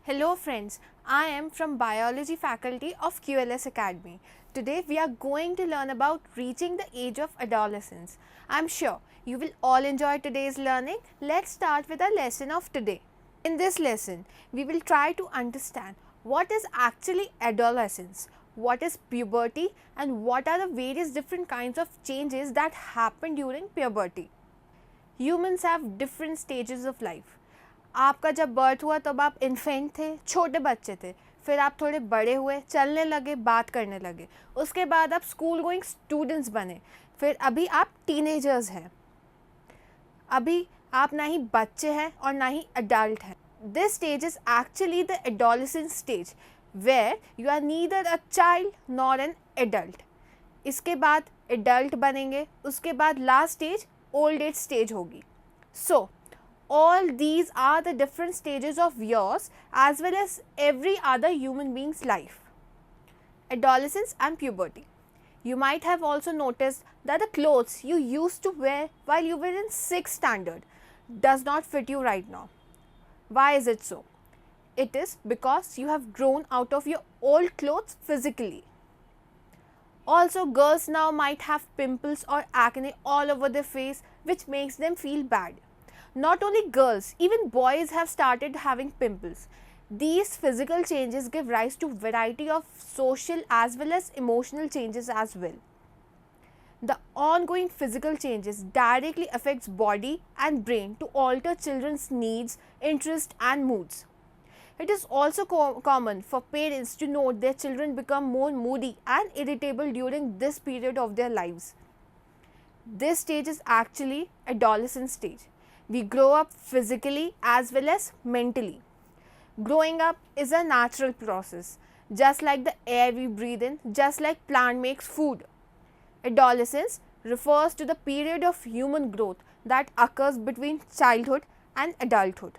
Hello friends, I am from Biology faculty of QLS Academy. Today we are going to learn about reaching the age of adolescence. I am sure you will all enjoy today's learning. Let's start with our lesson of today. In this lesson, we will try to understand what is actually adolescence, what is puberty and what are the various different kinds of changes that happen during puberty. Humans have different stages of life. आपका जब birth हुआ तब आप infant थे, छोटे बच्चे थे, फिर आप थोड़े बड़े हुए, चलने लगे, बात करने लगे, उसके बाद आप स्कूल गोइंग स्टूडेंट्स बने, फिर अभी आप टीनेजर्स हैं, अभी आप ना ही बच्चे हैं और ना ही अडल्ट हैं. This stage is actually the adolescence stage where you are neither a child nor an adult. इसके बाद एडल्ट बनेंगे, उसके बाद last stage old age stage होगी. So all these are the different stages of yours as well as every other human being's life. Adolescence and puberty. You might have also noticed that the clothes you used to wear while you were in 6th standard does not fit you right now. Why is it so? It is because you have grown out of your old clothes physically. Also, girls now might have pimples or acne all over their face which makes them feel bad. Not only girls, even boys have started having pimples. These physical changes give rise to variety of social as well as emotional changes as well. The ongoing physical changes directly affects body and brain to alter children's needs, interests and moods. It is also common for parents to note their children become more moody and irritable during this period of their lives. This stage is actually adolescent stage. We grow up physically as well as mentally. Growing up is a natural process, just like the air we breathe in, just like plant makes food. Adolescence refers to the period of human growth that occurs between childhood and adulthood.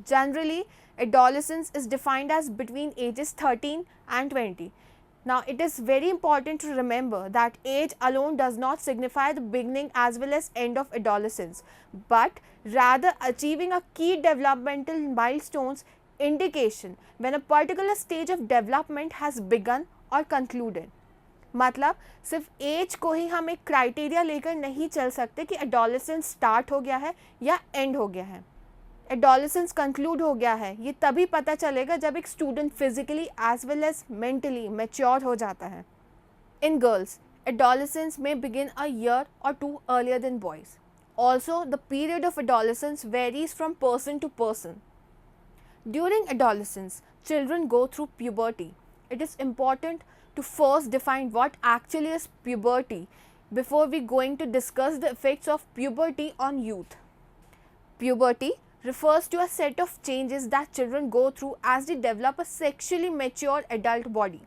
Generally, adolescence is defined as between ages 13 and 20. Now, it is very important to remember that age alone does not signify the beginning as well as end of adolescence, but rather achieving a key developmental milestones indication when a particular stage of development has begun or concluded. मतलब सिर्फ as को ही हम एक criteria लेकर नहीं चल सकते कि एडोलेसेंस स्टार्ट हो गया है या एंड हो गया है. एडोलेसेंस कंक्लूड हो गया है ये तभी पता चलेगा जब एक student physically as well as mentally mature हो जाता है. In girls adolescence may begin a year or two earlier than boys. Also, the period of adolescence varies from person to person. During adolescence, children go through puberty. It is important to first define what actually is puberty before we going to discuss the effects of puberty on youth. Puberty refers to a set of changes that children go through as they develop a sexually mature adult body.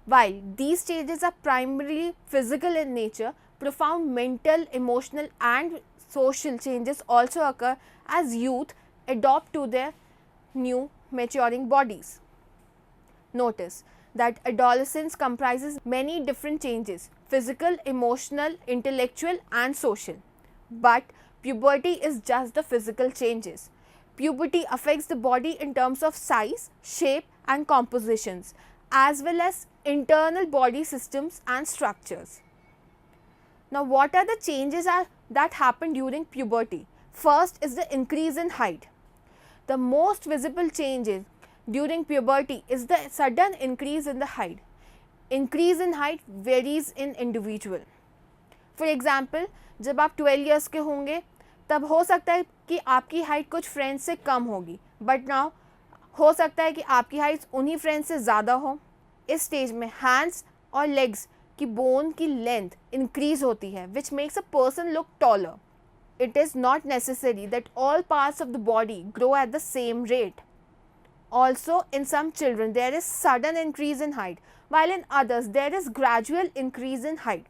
While these stages are primarily physical in nature, profound mental, emotional and social changes also occur as youth adopt to their new maturing bodies. Notice that adolescence comprises many different changes: physical, emotional, intellectual and social. But puberty is just the physical changes. Puberty affects the body in terms of size, shape and compositions as well as internal body systems and structures. Now, what are the changes that happen during puberty? First is the increase in height. The most visible changes during puberty is the sudden increase in the height. Increase in height varies in individual. For example, जब आप 12 years के होंगे तब हो सकता है कि आपकी हाइट कुछ फ्रेंड्स से कम होगी, बट नाउ हो सकता है कि आपकी हाइट उन्हीं फ्रेंड्स से ज़्यादा हो. इस स्टेज में हैंड्स और लेग्स की बोन की लेंथ इंक्रीज होती है which makes a person look taller. It is not necessary that all parts of the body grow at the same rate. Also, in some children there is sudden increase in height, while in others there is gradual increase in height.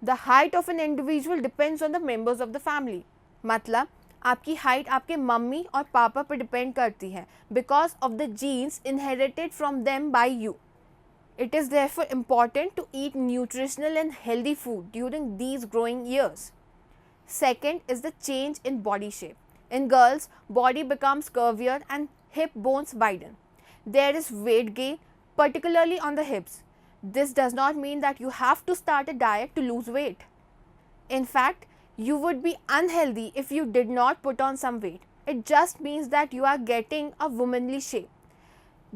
The height of an individual depends on the members of the family. मतलब आपकी height आपके mummy और पापा पर depend करती है because of the genes inherited from them by you. It is therefore important to eat nutritional and healthy food during these growing years. Second is the change in body shape. In girls, body becomes curvier and hip bones widen. There is weight gain, particularly on the hips. This does not mean that you have to start a diet to lose weight. In fact, you would be unhealthy if you did not put on some weight. It just means that you are getting a womanly shape.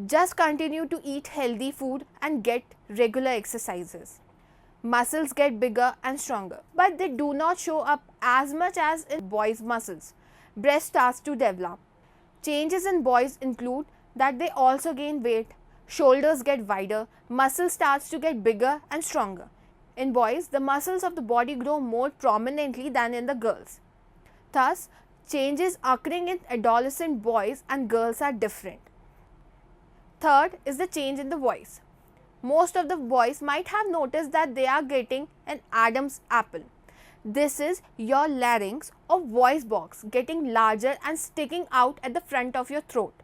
Just continue to eat healthy food and get regular exercises. Muscles get bigger and stronger, but they do not show up as much as in boys' muscles. Breast starts to develop. Changes in boys include that they also gain weight, shoulders get wider, muscle starts to get bigger and stronger. In boys, the muscles of the body grow more prominently than in the girls. Thus, changes occurring in adolescent boys and girls are different. Third is the change in the voice. Most of the boys might have noticed that they are getting an Adam's apple. This is your larynx or voice box getting larger and sticking out at the front of your throat.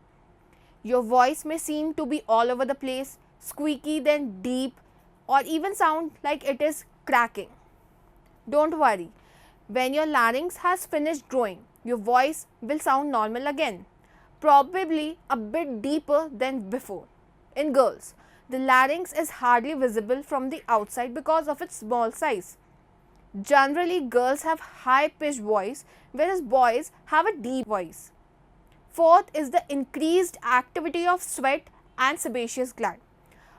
Your voice may seem to be all over the place, squeaky, then deep, or even sound like it is cracking. Don't worry, when your larynx has finished growing, your voice will sound normal again, probably a bit deeper than before. In girls, the larynx is hardly visible from the outside because of its small size. Generally, girls have high-pitched voice, whereas boys have a deep voice. Fourth is the increased activity of sweat and sebaceous gland.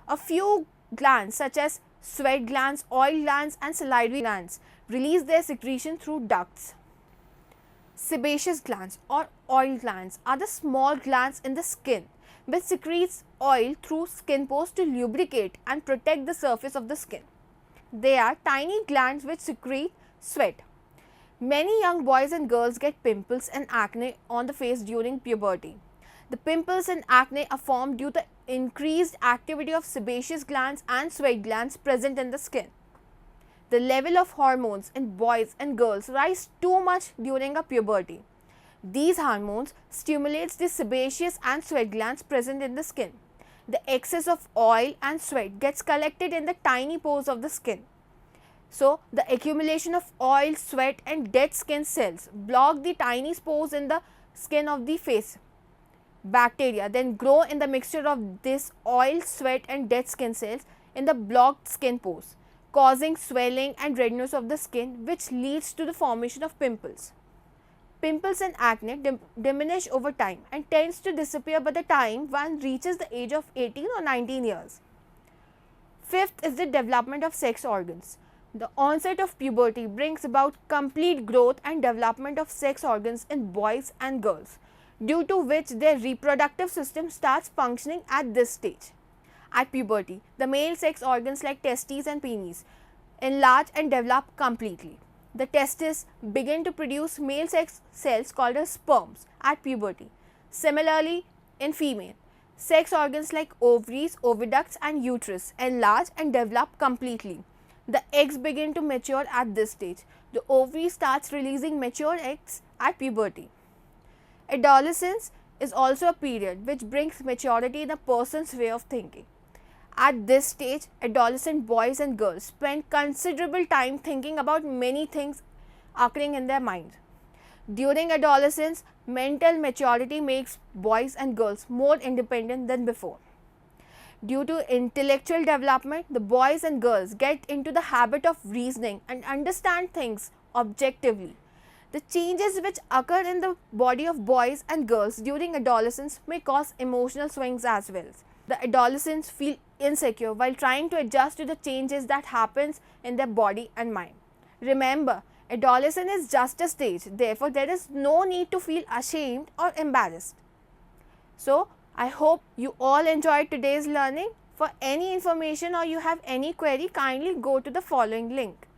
A few glands such as sweat glands, oil glands and salivary glands release their secretion through ducts. Sebaceous glands or oil glands are the small glands in the skin which secretes oil through skin pores to lubricate and protect the surface of the skin. They are tiny glands which secrete sweat. Many young boys and girls get pimples and acne on the face during puberty. The pimples and acne are formed due to increased activity of sebaceous glands and sweat glands present in the skin. The level of hormones in boys and girls rise too much during a puberty. These hormones stimulate the sebaceous and sweat glands present in the skin. The excess of oil and sweat gets collected in the tiny pores of the skin. So, the accumulation of oil, sweat and dead skin cells block the tiny pores in the skin of the face. Bacteria then grow in the mixture of this oil, sweat and dead skin cells in the blocked skin pores, causing swelling and redness of the skin, which leads to the formation of pimples. Pimples and acne diminish over time and tends to disappear by the time one reaches the age of 18 or 19 years. Fifth is the development of sex organs. The onset of puberty brings about complete growth and development of sex organs in boys and girls, due to which their reproductive system starts functioning at this stage. At puberty, the male sex organs like testes and penis enlarge and develop completely. The testes begin to produce male sex cells called as sperms at puberty. Similarly, in female, sex organs like ovaries, oviducts and uterus enlarge and develop completely. The eggs begin to mature at this stage. The ovary starts releasing mature eggs at puberty. Adolescence is also a period which brings maturity in a person's way of thinking. At this stage, adolescent boys and girls spend considerable time thinking about many things occurring in their mind. During adolescence, mental maturity makes boys and girls more independent than before. Due to intellectual development, the boys and girls get into the habit of reasoning and understand things objectively. The changes which occur in the body of boys and girls during adolescence may cause emotional swings as well. The adolescents feel insecure while trying to adjust to the changes that happens in their body and mind. Remember, adolescence is just a stage, therefore there is no need to feel ashamed or embarrassed. So, I hope you all enjoyed today's learning. For any information or you have any query, kindly go to the following link.